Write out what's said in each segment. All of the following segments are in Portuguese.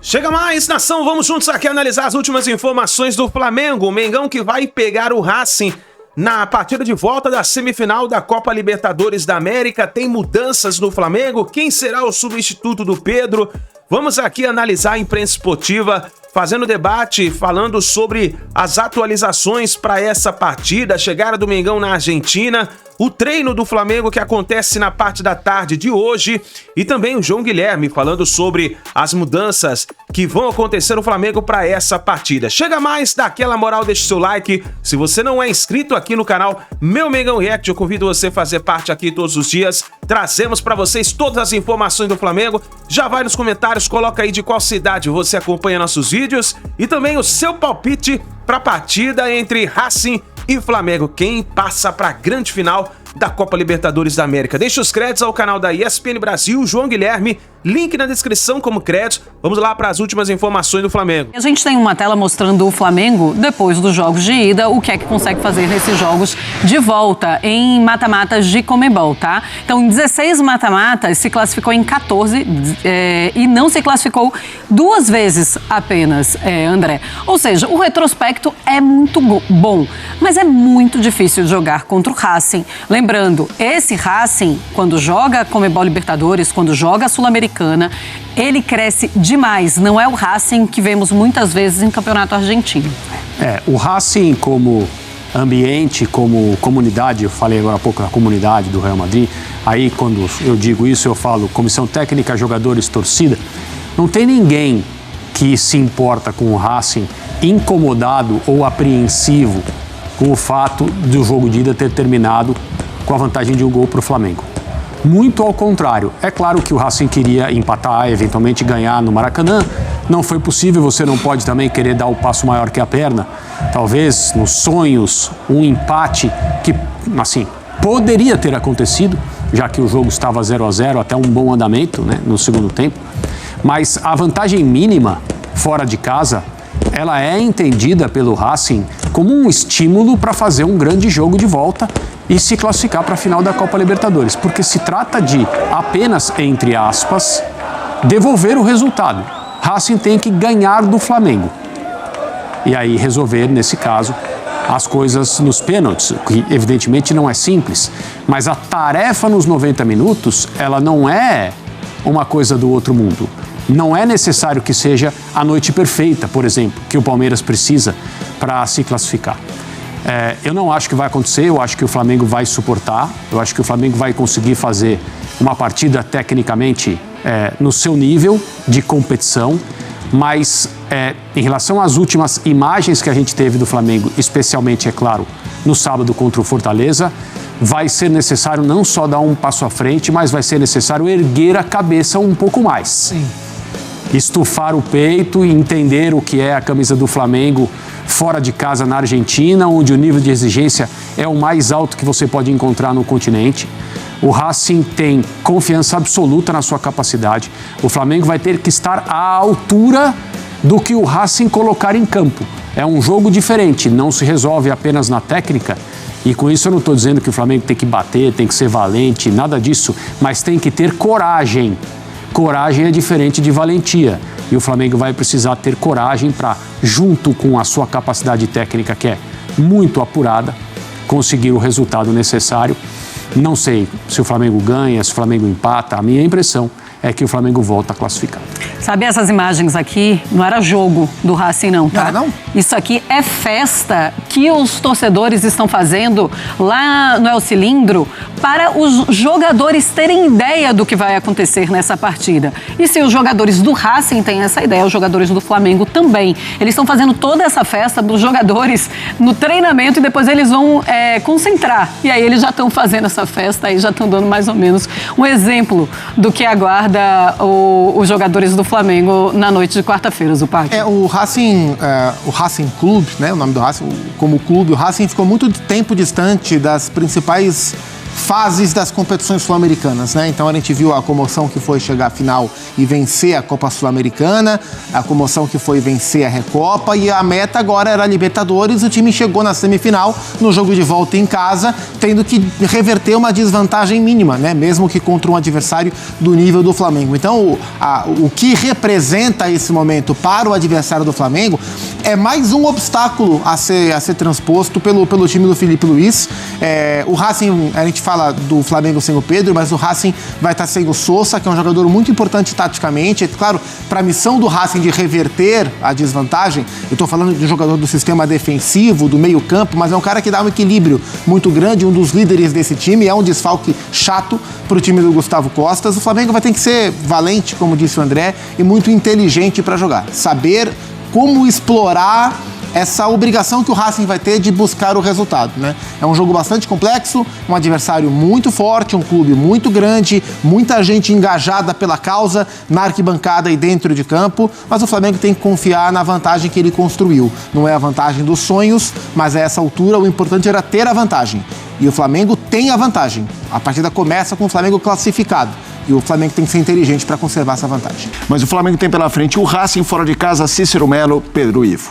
Chega mais, nação, vamos juntos aqui analisar as últimas informações do Flamengo. O Mengão que vai pegar o Racing na partida de volta da semifinal da Copa Libertadores da América. Tem mudanças no Flamengo? Quem será o substituto do Pedro? Vamos aqui analisar a imprensa esportiva, fazendo debate, falando sobre as atualizações para essa partida, a chegada do Mengão na Argentina, o treino do Flamengo que acontece na parte da tarde de hoje e também o João Guilherme falando sobre as mudanças que vão acontecer no Flamengo para essa partida. Chega mais, dá aquela moral, deixa o seu like. Se você não é inscrito aqui no canal Meu Mengão React, eu convido você a fazer parte aqui todos os dias. Trazemos para vocês todas as informações do Flamengo. Já vai nos comentários, coloca aí de qual cidade você acompanha nossos vídeos e também o seu palpite para a partida entre Racing e Flamengo. Quem passa para a grande final da Copa Libertadores da América? Deixa os créditos ao canal da ESPN Brasil, João Guilherme, link na descrição como créditos. Vamos lá para as últimas informações do Flamengo. A gente tem uma tela mostrando o Flamengo depois dos jogos de ida, o que é que consegue fazer nesses jogos de volta em mata-matas de Conmebol, tá? Então, em 16 mata-matas, se classificou em 14 e não se classificou 2 vezes apenas, André. Ou seja, o retrospecto é muito bom, mas é muito difícil de jogar contra o Racing. Lembrando, esse Racing, quando joga Conmebol Libertadores, quando joga a Sul-Americana, ele cresce demais. Não é o Racing que vemos muitas vezes em campeonato argentino. O Racing como ambiente, como comunidade, eu falei agora há pouco da comunidade do Real Madrid, aí quando eu digo isso eu falo comissão técnica, jogadores, torcida, não tem ninguém que se importa com o Racing incomodado ou apreensivo com o fato do jogo de ida ter terminado com a vantagem de 1 gol para o Flamengo. Muito ao contrário. É claro que o Racing queria empatar, eventualmente ganhar no Maracanã. Não foi possível, você não pode também querer dar o passo maior que a perna. Talvez, nos sonhos, um empate que, assim, poderia ter acontecido, já que o jogo estava 0-0, até um bom andamento, né, no segundo tempo. Mas a vantagem mínima, fora de casa, ela é entendida pelo Racing como um estímulo para fazer um grande jogo de volta e se classificar para a final da Copa Libertadores, porque se trata de apenas, entre aspas, devolver o resultado. Racing tem que ganhar do Flamengo e aí resolver, nesse caso, as coisas nos pênaltis, que evidentemente não é simples, mas a tarefa nos 90 minutos, ela não é uma coisa do outro mundo. Não é necessário que seja a noite perfeita, por exemplo, que o Palmeiras precisa para se classificar. Eu não acho que vai acontecer, eu acho que o Flamengo vai suportar, eu acho que o Flamengo vai conseguir fazer uma partida tecnicamente no seu nível de competição, mas em relação às últimas imagens que a gente teve do Flamengo, especialmente, é claro, no sábado contra o Fortaleza, vai ser necessário não só dar um passo à frente, mas vai ser necessário erguer a cabeça um pouco mais. Sim. Estufar o peito e entender o que é a camisa do Flamengo fora de casa na Argentina, onde o nível de exigência é o mais alto que você pode encontrar no continente. O Racing tem confiança absoluta na sua capacidade. O Flamengo vai ter que estar à altura do que o Racing colocar em campo. É um jogo diferente, não se resolve apenas na técnica. E com isso eu não estou dizendo que o Flamengo tem que bater, tem que ser valente, nada disso, mas tem que ter coragem. Coragem é diferente de valentia e o Flamengo vai precisar ter coragem para, junto com a sua capacidade técnica, que é muito apurada, conseguir o resultado necessário. Não sei se o Flamengo ganha, se o Flamengo empata, a minha impressão é que o Flamengo volta a classificar. Sabe, essas imagens aqui não era jogo do Racing não, tá? Não? Isso aqui é festa que os torcedores estão fazendo lá no El Cilindro para os jogadores terem ideia do que vai acontecer nessa partida. E se os jogadores do Racing têm essa ideia, os jogadores do Flamengo também. Eles estão fazendo toda essa festa dos jogadores no treinamento e depois eles vão concentrar. E aí eles já estão fazendo essa festa, aí já estão dando mais ou menos um exemplo do que aguarda os jogadores do Flamengo na noite de quarta-feira, Zupac. O Racing Clube, né, o nome do Racing, como clube, o Racing ficou muito tempo distante das principais fases das competições sul-americanas, né? Então a gente viu a comoção que foi chegar à final e vencer a Copa Sul-Americana, a comoção que foi vencer a Recopa, e a meta agora era a Libertadores. O time chegou na semifinal, no jogo de volta em casa, tendo que reverter uma desvantagem mínima, né? Mesmo que contra um adversário do nível do Flamengo. Então o que representa esse momento para o adversário do Flamengo é mais um obstáculo a ser transposto pelo time do Felipe Luiz. O Racing, a gente fala do Flamengo sem o Pedro, mas o Racing vai estar sem o Sousa, que é um jogador muito importante taticamente. É claro, para a missão do Racing de reverter a desvantagem, eu estou falando de um jogador do sistema defensivo, do meio campo, mas é um cara que dá um equilíbrio muito grande, um dos líderes desse time, é um desfalque chato para o time do Gustavo Costas. O Flamengo vai ter que ser valente, como disse o André, e muito inteligente para jogar. Saber como explorar essa obrigação que o Racing vai ter de buscar o resultado, né? É um jogo bastante complexo, um adversário muito forte, um clube muito grande, muita gente engajada pela causa na arquibancada e dentro de campo, mas o Flamengo tem que confiar na vantagem que ele construiu. Não é a vantagem dos sonhos, mas a essa altura o importante era ter a vantagem. E o Flamengo tem a vantagem. A partida começa com o Flamengo classificado. E o Flamengo tem que ser inteligente para conservar essa vantagem. Mas o Flamengo tem pela frente o Racing fora de casa, Cícero Melo, Pedro Ivo.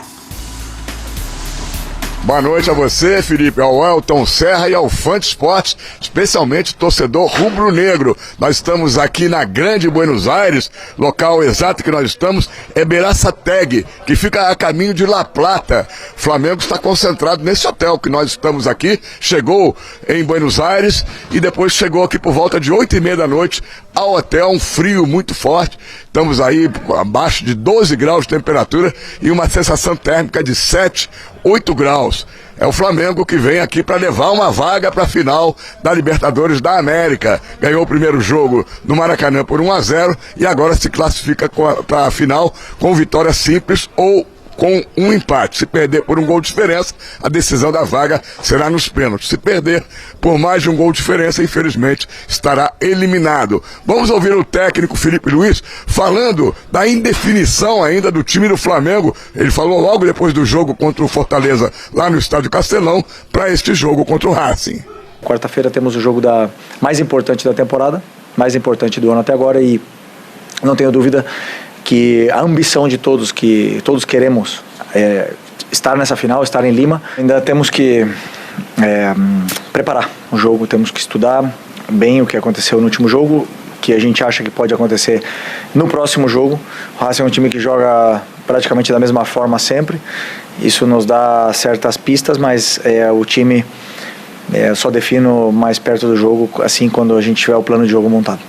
Boa noite a você, Felipe, ao Elton Serra e ao Fã de Esportes, especialmente torcedor rubro-negro. Nós estamos aqui na Grande Buenos Aires, local exato que nós estamos é Berazategui, que fica a caminho de La Plata. O Flamengo está concentrado nesse hotel que nós estamos aqui, chegou em Buenos Aires e depois chegou aqui por volta de 8h30 da noite ao hotel, um frio muito forte. Estamos aí abaixo de 12 graus de temperatura e uma sensação térmica de 7, 8 graus. É o Flamengo que vem aqui para levar uma vaga para a final da Libertadores da América. Ganhou o primeiro jogo no Maracanã por 1-0 e agora se classifica para a final com vitória simples ou com um empate. Se perder por um gol de diferença, a decisão da vaga será nos pênaltis. Se perder por mais de um gol de diferença, infelizmente, estará eliminado. Vamos ouvir o técnico Felipe Luiz falando da indefinição ainda do time do Flamengo. Ele falou logo depois do jogo contra o Fortaleza, lá no Estádio Castelão, para este jogo contra o Racing. Quarta-feira temos o jogo mais importante da temporada, mais importante do ano até agora, e não tenho dúvida que a ambição de todos, que todos queremos estar nessa final, estar em Lima. Ainda temos que preparar o jogo, temos que estudar bem o que aconteceu no último jogo, que a gente acha que pode acontecer no próximo jogo. O Racing é um time que joga praticamente da mesma forma sempre, isso nos dá certas pistas, mas o time só defino mais perto do jogo, assim, quando a gente tiver o plano de jogo montado.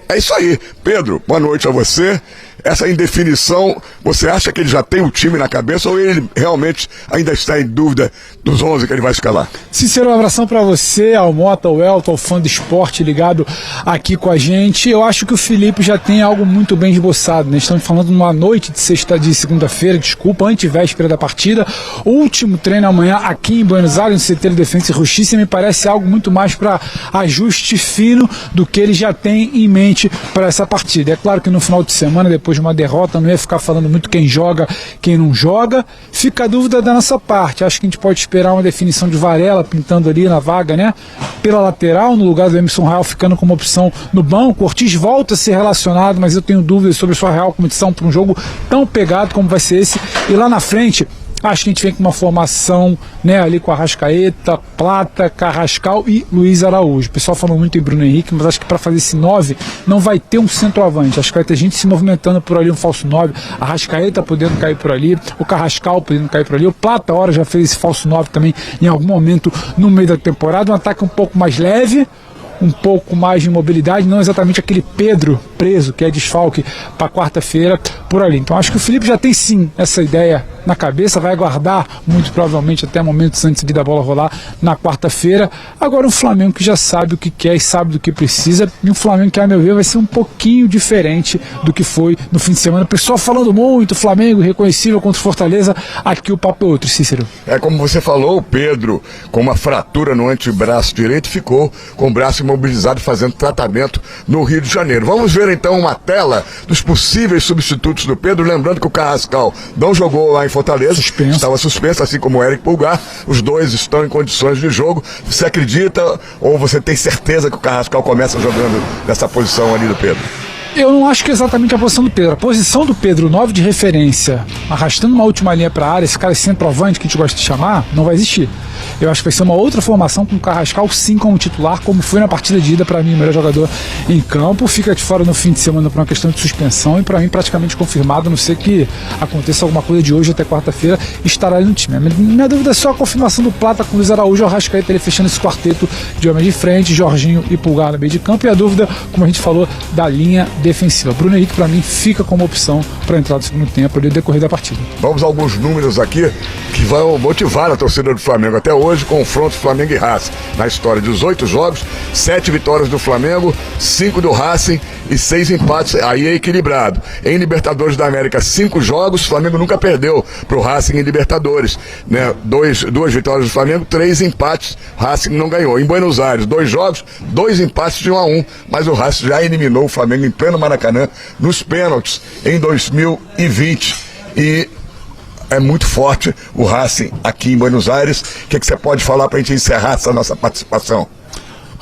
É isso aí. Pedro, boa noite a você. Essa indefinição, você acha que ele já tem o time na cabeça ou ele realmente ainda está em dúvida dos 11 que ele vai escalar? Cícero, um abração para você, ao Mota, ao Elton, ao Fã do Esporte ligado aqui com a gente. Eu acho que o Felipe já tem algo muito bem esboçado, né? Estamos falando de uma noite de segunda-feira, antevéspera da partida. O último treino amanhã aqui em Buenos Aires, no CT de Defensa e Justiça, me parece algo muito mais para ajuste fino do que ele já tem em mente para essa partida. É claro que no final de semana, depois de uma derrota, não ia ficar falando muito quem joga, quem não joga. Fica a dúvida da nossa parte. Acho que a gente pode esperar uma definição de Varela pintando ali na vaga, né? Pela lateral, no lugar do Emerson Royal ficando como opção no banco. O Ortiz volta a ser relacionado, mas eu tenho dúvidas sobre sua real condição para um jogo tão pegado como vai ser esse. E lá na frente, acho que a gente vem com uma formação, né, ali com Arrascaeta, Plata, Carrascal e Luiz Araújo. O pessoal falou muito em Bruno Henrique, mas acho que para fazer esse 9 não vai ter um centroavante. Acho que vai ter gente se movimentando por ali, um falso 9. Arrascaeta podendo cair por ali, o Carrascal podendo cair por ali. O Plata, hora já fez esse falso 9 também em algum momento no meio da temporada. Um ataque um pouco mais leve, um pouco mais de mobilidade, não exatamente aquele Pedro preso, que é desfalque para quarta-feira por ali. Então acho que o Felipe já tem sim essa ideia na cabeça, vai aguardar muito provavelmente até momentos antes da bola rolar na quarta-feira. Agora um Flamengo que já sabe o que quer e sabe do que precisa, e um Flamengo que, a meu ver, vai ser um pouquinho diferente do que foi no fim de semana. O pessoal falando muito, Flamengo reconhecível contra o Fortaleza, aqui o papo é outro, Cícero. É como você falou, o Pedro, com uma fratura no antebraço direito, ficou com o braço imobilizado fazendo tratamento no Rio de Janeiro. Vamos ver então uma tela dos possíveis substitutos minutos do Pedro, lembrando que o Carrascal não jogou lá em Fortaleza, estava suspenso, assim como o Eric Pulgar. Os dois estão em condições de jogo. Você acredita ou você tem certeza que o Carrascal começa jogando nessa posição ali do Pedro? Eu não acho que é exatamente a posição do Pedro. A posição do Pedro, 9 de referência, arrastando uma última linha para a área, esse cara centroavante que a gente gosta de chamar, não vai existir. Eu acho que vai ser uma outra formação com o Carrascal sim como titular, como foi na partida de ida, para mim, o melhor jogador em campo. Fica de fora no fim de semana por uma questão de suspensão e para mim praticamente confirmado, a não ser que aconteça alguma coisa de hoje até quarta-feira, estará ali no time. Minha dúvida é só a confirmação do Plata com o Luiz Araújo, o Arrascaeta, ele fechando esse quarteto de homens de frente, Jorginho e Pulgar no meio de campo, e a dúvida, como a gente falou, da linha defensiva. Bruno Henrique, para mim, fica como opção para entrar no segundo tempo ali, decorrer da partida. Vamos a alguns números aqui que vão motivar a torcida do Flamengo. Até hoje, confronto Flamengo e Racing. Na história, 18 jogos, 7 vitórias do Flamengo, 5 do Racing e 6 empates. Aí é equilibrado. Em Libertadores da América, 5 jogos, o Flamengo nunca perdeu pro Racing em Libertadores, né? 2 vitórias do Flamengo, 3 empates, o Racing não ganhou. Em Buenos Aires, 2 jogos, 2 empates de 1-1, mas o Racing já eliminou o Flamengo em pleno Maracanã nos pênaltis em 2020. E é muito forte o Racing aqui em Buenos Aires. O que você pode falar para a gente encerrar essa nossa participação?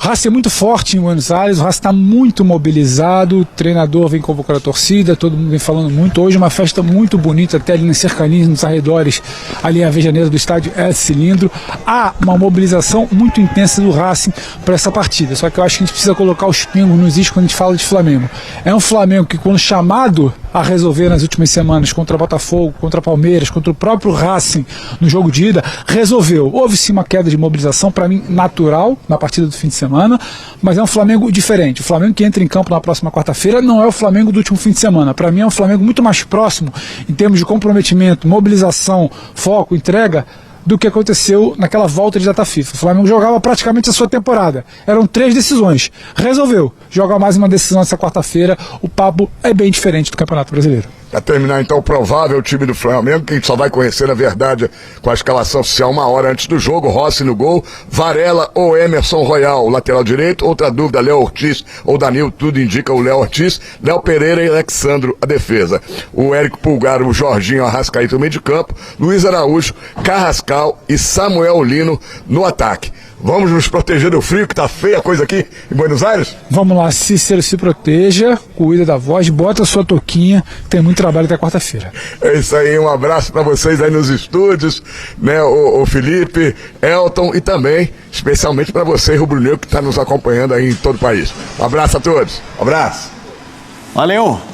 O Racing é muito forte em Buenos Aires, o Racing está muito mobilizado, o treinador vem convocando a torcida, todo mundo vem falando muito. Hoje uma festa muito bonita, até ali nas cercanias, nos arredores, ali em Avejaneira do estádio El Cilindro. Há uma mobilização muito intensa do Racing para essa partida, só que eu acho que a gente precisa colocar os pingos nos is quando a gente fala de Flamengo. É um Flamengo que, quando chamado a resolver nas últimas semanas contra Botafogo, contra Palmeiras, contra o próprio Racing no jogo de ida, resolveu. Houve sim uma queda de mobilização, para mim natural, na partida do fim de semana, mas é um Flamengo diferente. O Flamengo que entra em campo na próxima quarta-feira não é o Flamengo do último fim de semana. Para mim é um Flamengo muito mais próximo em termos de comprometimento, mobilização, foco, entrega, do que aconteceu naquela volta de data FIFA. O Flamengo jogava praticamente a sua temporada. Eram 3 decisões. Resolveu jogar mais uma decisão essa quarta-feira. O papo é bem diferente do Campeonato Brasileiro. Para terminar, então, o provável time do Flamengo, que a gente só vai conhecer, na verdade, com a escalação oficial 1 hora antes do jogo. Rossi no gol, Varela ou Emerson Royal, lateral direito. Outra dúvida, Léo Ortiz ou Danilo, tudo indica o Léo Ortiz. Léo Pereira e Alexandro, a defesa. O Érico Pulgar, o Jorginho, Arrascaeta no meio de campo. Luiz Araújo, Carrascal e Samuel Lino no ataque. Vamos nos proteger do frio, que tá feia a coisa aqui em Buenos Aires? Vamos lá, Cícero, se proteja, cuida da voz, bota a sua touquinha, tem muito trabalho até quarta-feira. É isso aí, um abraço para vocês aí nos estúdios, né, o Felipe, Elton e também, especialmente para você, Rubro Negro, que está nos acompanhando aí em todo o país. Um abraço a todos, um abraço.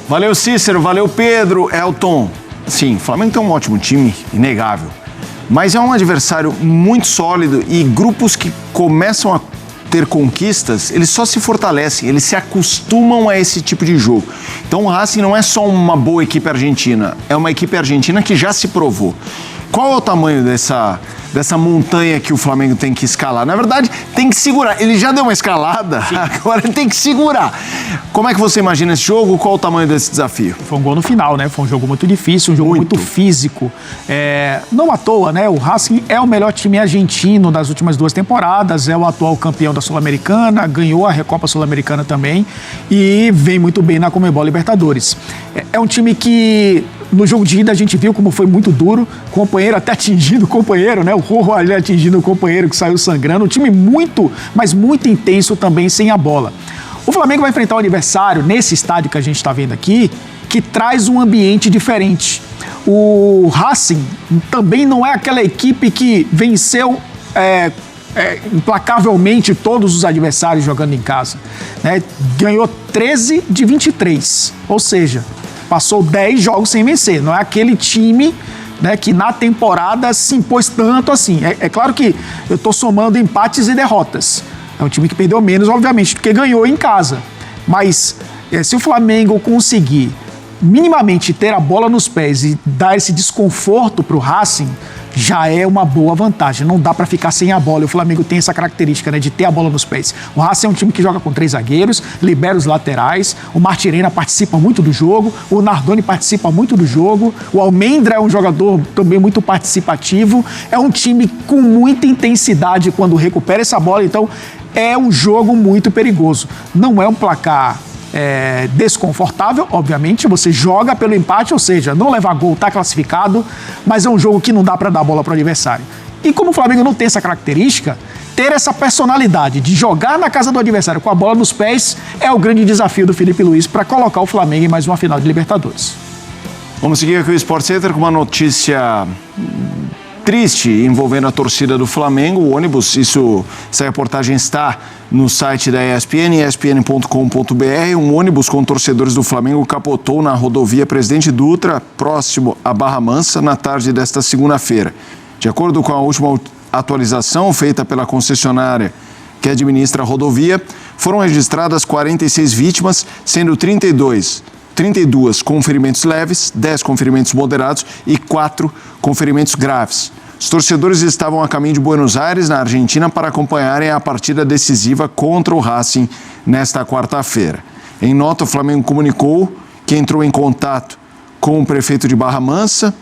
Valeu Cícero, valeu Pedro, Elton. Sim, o Flamengo tem um ótimo time, inegável. Mas é um adversário muito sólido e grupos que começam a ter conquistas, eles só se fortalecem, eles se acostumam a esse tipo de jogo. Então o Racing não é só uma boa equipe argentina, é uma equipe argentina que já se provou. Qual é o tamanho dessa montanha que o Flamengo tem que escalar? Na verdade, tem que segurar. Ele já deu uma escalada, agora ele tem que segurar. Como é que você imagina esse jogo? Qual o tamanho desse desafio? Foi um gol no final, né? Foi um jogo muito difícil, um jogo muito físico. Não à toa, né? O Racing é o melhor time argentino das últimas 2 temporadas, é o atual campeão da Sul-Americana, ganhou a Recopa Sul-Americana também e vem muito bem na Conmebol Libertadores. É um time que, no jogo de ida, a gente viu como foi muito duro, companheiro até atingindo o companheiro, né? O Rojo ali atingindo o companheiro que saiu sangrando. Um time muito, mas muito intenso também sem a bola. O Flamengo vai enfrentar o adversário nesse estádio que a gente está vendo aqui, que traz um ambiente diferente. O Racing também não é aquela equipe que venceu implacavelmente todos os adversários jogando em casa, né? Ganhou 13 de 23, ou seja, passou 10 jogos sem vencer. Não é aquele time, né, que na temporada se impôs tanto assim. É claro que eu estou somando empates e derrotas. É um time que perdeu menos, obviamente, do que ganhou em casa. Mas se o Flamengo conseguir minimamente ter a bola nos pés e dar esse desconforto para o Racing, já é uma boa vantagem. Não dá para ficar sem a bola. E o Flamengo tem essa característica, né, de ter a bola nos pés. O Racing é um time que joga com 3 zagueiros, libera os laterais, o Martirena participa muito do jogo, o Nardoni participa muito do jogo, o Almendra é um jogador também muito participativo. É um time com muita intensidade quando recupera essa bola, então é um jogo muito perigoso. Não é um placar desconfortável, obviamente. Você joga pelo empate, ou seja, não levar gol, tá classificado, mas é um jogo que não dá para dar bola pro adversário. E como o Flamengo não tem essa característica, ter essa personalidade de jogar na casa do adversário com a bola nos pés é o grande desafio do Felipe Luiz para colocar o Flamengo em mais uma final de Libertadores. Vamos seguir aqui o Sport Center com uma notícia triste envolvendo a torcida do Flamengo. O ônibus, essa reportagem está no site da ESPN, espn.com.br. Um ônibus com torcedores do Flamengo capotou na rodovia Presidente Dutra, próximo a Barra Mansa, na tarde desta segunda-feira. De acordo com a última atualização feita pela concessionária que administra a rodovia, foram registradas 46 vítimas, sendo 32 com ferimentos leves, 10 com ferimentos moderados e 4 com ferimentos graves. Os torcedores estavam a caminho de Buenos Aires, na Argentina, para acompanharem a partida decisiva contra o Racing nesta quarta-feira. Em nota, o Flamengo comunicou que entrou em contato com o prefeito de Barra Mansa,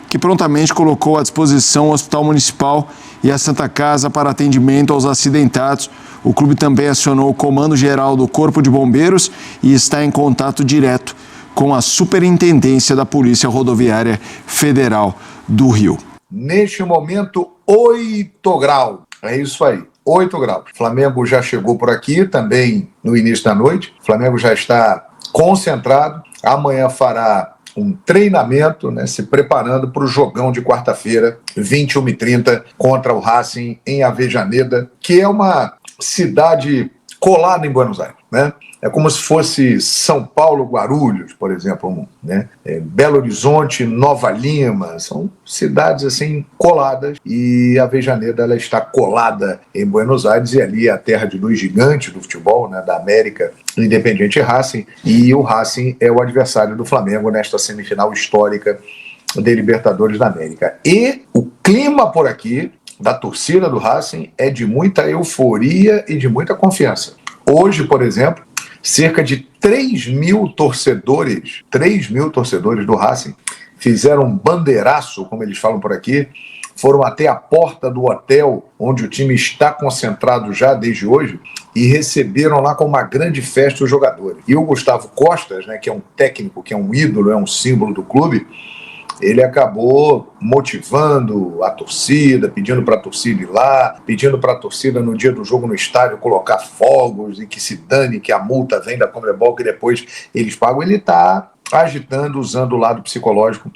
que prontamente colocou à disposição o Hospital Municipal e a Santa Casa para atendimento aos acidentados. O clube também acionou o Comando Geral do Corpo de Bombeiros e está em contato direto com a Superintendência da Polícia Rodoviária Federal do Rio. Neste momento, 8 graus. É isso aí, 8 graus. O Flamengo já chegou por aqui também no início da noite. O Flamengo já está concentrado. Amanhã fará um treinamento, né, se preparando para o jogão de quarta-feira, 21h30, contra o Racing em Avejaneda, que é uma cidade colada em Buenos Aires, né? É como se fosse São Paulo, Guarulhos, por exemplo, né? Belo Horizonte, Nova Lima, são cidades assim coladas, e a Avejaneda ela está colada em Buenos Aires, e ali é a terra de dois gigantes do futebol, né, da América, Independiente e Racing, e o Racing é o adversário do Flamengo nesta semifinal histórica de Libertadores da América. E o clima por aqui da torcida do Racing é de muita euforia e de muita confiança. Hoje, por exemplo, cerca de 3 mil torcedores do Racing fizeram um bandeiraço, como eles falam por aqui, foram até a porta do hotel onde o time está concentrado já desde hoje e receberam lá com uma grande festa os jogadores. E o Gustavo Costas, né, que é um técnico, que é um ídolo, é um símbolo do clube, ele acabou motivando a torcida, pedindo para a torcida ir lá, pedindo para a torcida no dia do jogo no estádio colocar fogos e que se dane, que a multa vem da Conmebol, que depois eles pagam. Ele está agitando, usando o lado psicológico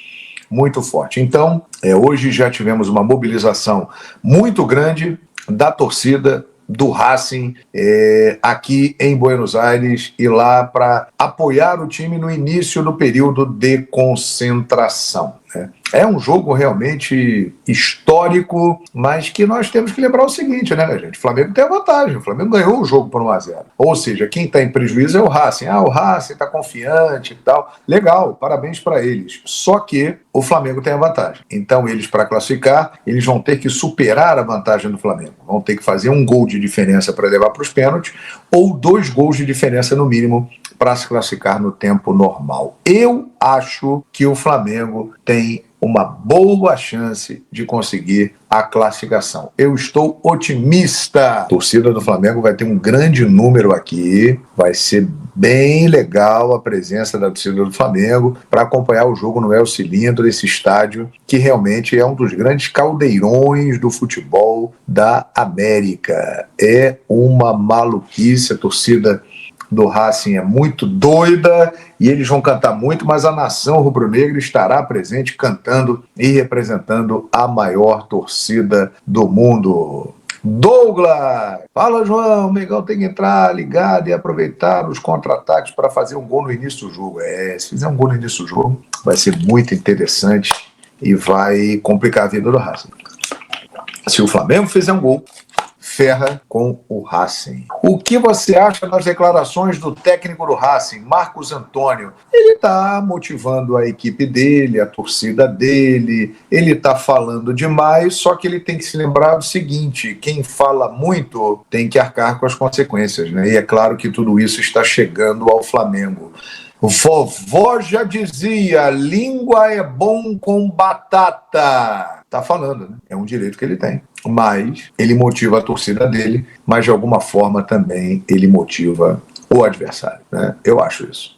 muito forte. Então, hoje já tivemos uma mobilização muito grande da torcida do Racing aqui em Buenos Aires e lá para apoiar o time no início do período de concentração, né? É um jogo realmente histórico, mas que nós temos que lembrar o seguinte, né, gente? O Flamengo tem a vantagem, o Flamengo ganhou o jogo por 1-0. Ou seja, quem está em prejuízo é o Racing. O Racing está confiante e tal. Legal, parabéns para eles. Só que o Flamengo tem a vantagem. Então, eles, para classificar, eles vão ter que superar a vantagem do Flamengo. Vão ter que fazer um gol de diferença para levar para os pênaltis ou 2 gols de diferença, no mínimo, para se classificar no tempo normal. Eu acho que o Flamengo tem uma boa chance de conseguir a classificação. Eu estou otimista. A torcida do Flamengo vai ter um grande número aqui. Vai ser bem legal a presença da torcida do Flamengo para acompanhar o jogo no El Cilindro, esse estádio que realmente é um dos grandes caldeirões do futebol da América. É uma maluquice. A torcida do Racing é muito doida e eles vão cantar muito, mas a nação rubro-negra estará presente cantando e representando a maior torcida do mundo. Douglas! Fala, João, o Mengão tem que entrar ligado e aproveitar os contra-ataques para fazer um gol no início do jogo. Se fizer um gol no início do jogo, vai ser muito interessante e vai complicar a vida do Racing. Se o Flamengo fizer um gol, ferra com o Racing. O que você acha das declarações do técnico do Racing, Marcos Antônio? Ele está motivando a equipe dele, a torcida dele, ele está falando demais, só que ele tem que se lembrar do seguinte: quem fala muito tem que arcar com as consequências, né? E é claro que tudo isso está chegando ao Flamengo. O vovó já dizia, língua é bom com batata. Tá falando, né? É um direito que ele tem. Mas ele motiva a torcida dele, mas de alguma forma também ele motiva o adversário, né? Eu acho isso.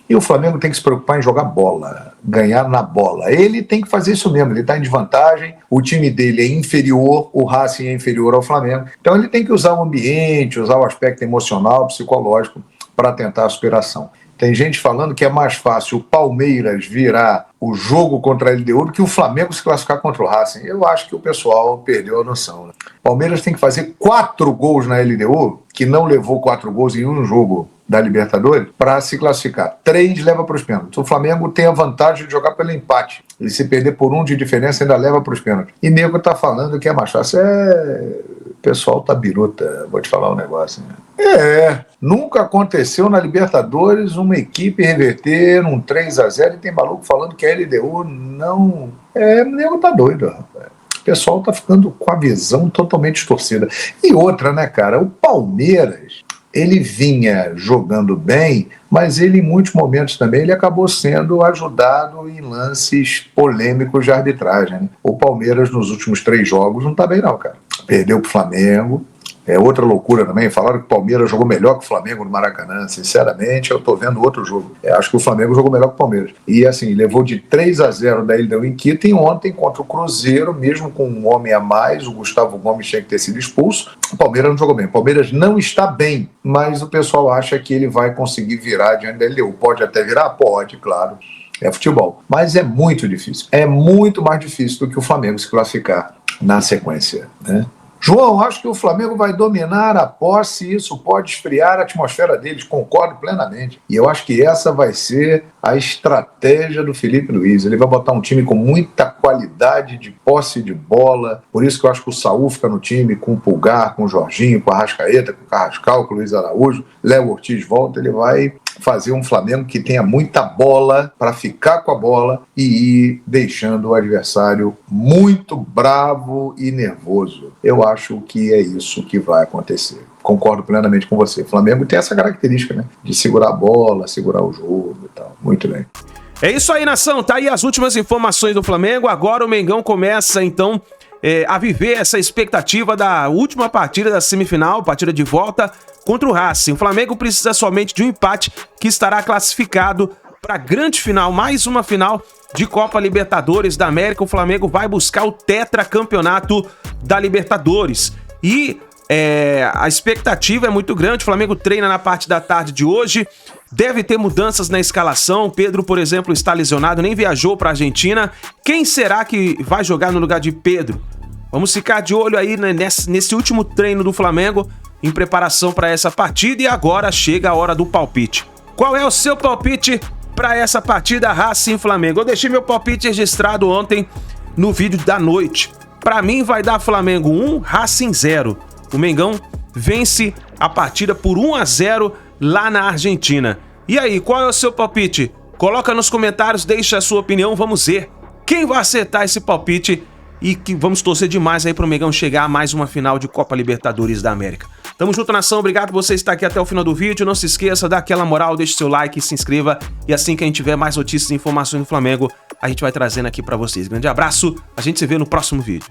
E o Flamengo tem que se preocupar em jogar bola, ganhar na bola. Ele tem que fazer isso mesmo, ele está em desvantagem, o time dele é inferior, o Racing é inferior ao Flamengo. Então ele tem que usar o ambiente, usar o aspecto emocional, psicológico para tentar a superação. Tem gente falando que é mais fácil o Palmeiras virar o jogo contra a LDU do que o Flamengo se classificar contra o Racing. Eu acho que o pessoal perdeu a noção, né? Palmeiras tem que fazer 4 gols na LDU, que não levou 4 gols em um jogo da Libertadores, para se classificar. 3 leva para os pênaltis. O Flamengo tem a vantagem de jogar pelo empate. E se perder por 1 de diferença, ainda leva para os pênaltis. E nego tá falando que é mais fácil. O pessoal tá biruta, vou te falar um negócio, né? Nunca aconteceu na Libertadores uma equipe reverter um 3-0 e tem maluco falando que a LDU não... O nego tá doido, rapaz. O pessoal tá ficando com a visão totalmente distorcida. E outra, né, cara? O Palmeiras, ele vinha jogando bem, mas ele, em muitos momentos também, ele acabou sendo ajudado em lances polêmicos de arbitragem, né? O Palmeiras, nos últimos 3 jogos, não tá bem não, cara. Perdeu pro Flamengo. É outra loucura também. Falaram que o Palmeiras jogou melhor que o Flamengo no Maracanã. Sinceramente, eu tô vendo outro jogo. Acho que o Flamengo jogou melhor que o Palmeiras. E assim, levou de 3-0 da LDU em Quito, e ontem contra o Cruzeiro, mesmo com um homem a mais, o Gustavo Gomes tinha que ter sido expulso. O Palmeiras não jogou bem. O Palmeiras não está bem, mas o pessoal acha que ele vai conseguir virar diante da LDU. Pode até virar? Pode, claro. É futebol. Mas é muito difícil. É muito mais difícil do que o Flamengo se classificar na sequência, né? João, acho que o Flamengo vai dominar a posse e isso pode esfriar a atmosfera deles, concordo plenamente. E eu acho que essa vai ser a estratégia do Felipe Luiz. Ele vai botar um time com muita qualidade de posse de bola, por isso que eu acho que o Saúl fica no time com o Pulgar, com o Jorginho, com a Arrascaeta, com o Carrascal, com o Luiz Araújo, Léo Ortiz volta, ele vai fazer um Flamengo que tenha muita bola para ficar com a bola e ir deixando o adversário muito bravo e nervoso. Eu acho que é isso que vai acontecer. Concordo plenamente com você. O Flamengo tem essa característica, né? De segurar a bola, segurar o jogo e tal. Muito bem. É isso aí, nação. Tá aí as últimas informações do Flamengo. Agora o Mengão começa, então, a viver essa expectativa da última partida da semifinal, partida de volta contra o Racing. O Flamengo precisa somente de um empate que estará classificado para a grande final, mais uma final de Copa Libertadores da América. O Flamengo vai buscar o tetracampeonato da Libertadores. E a expectativa é muito grande. O Flamengo treina na parte da tarde de hoje. Deve ter mudanças na escalação. Pedro, por exemplo, está lesionado, nem viajou para a Argentina. Quem será que vai jogar no lugar de Pedro? Vamos ficar de olho aí, né, nesse último treino do Flamengo em preparação para essa partida. E agora chega a hora do palpite. Qual é o seu palpite para essa partida Racing-Flamengo? Eu deixei meu palpite registrado ontem no vídeo da noite. Para mim vai dar Flamengo 1, Racing 0. O Mengão vence a partida por 1-0 lá na Argentina. E aí, qual é o seu palpite? Coloca nos comentários, deixa a sua opinião, vamos ver quem vai acertar esse palpite e que vamos torcer demais aí pro Mengão chegar a mais uma final de Copa Libertadores da América. Tamo junto, nação, obrigado por você estar aqui até o final do vídeo. Não se esqueça, dá aquela moral, deixe seu like, se inscreva e assim que a gente tiver mais notícias e informações do Flamengo, a gente vai trazendo aqui pra vocês. Grande abraço, a gente se vê no próximo vídeo.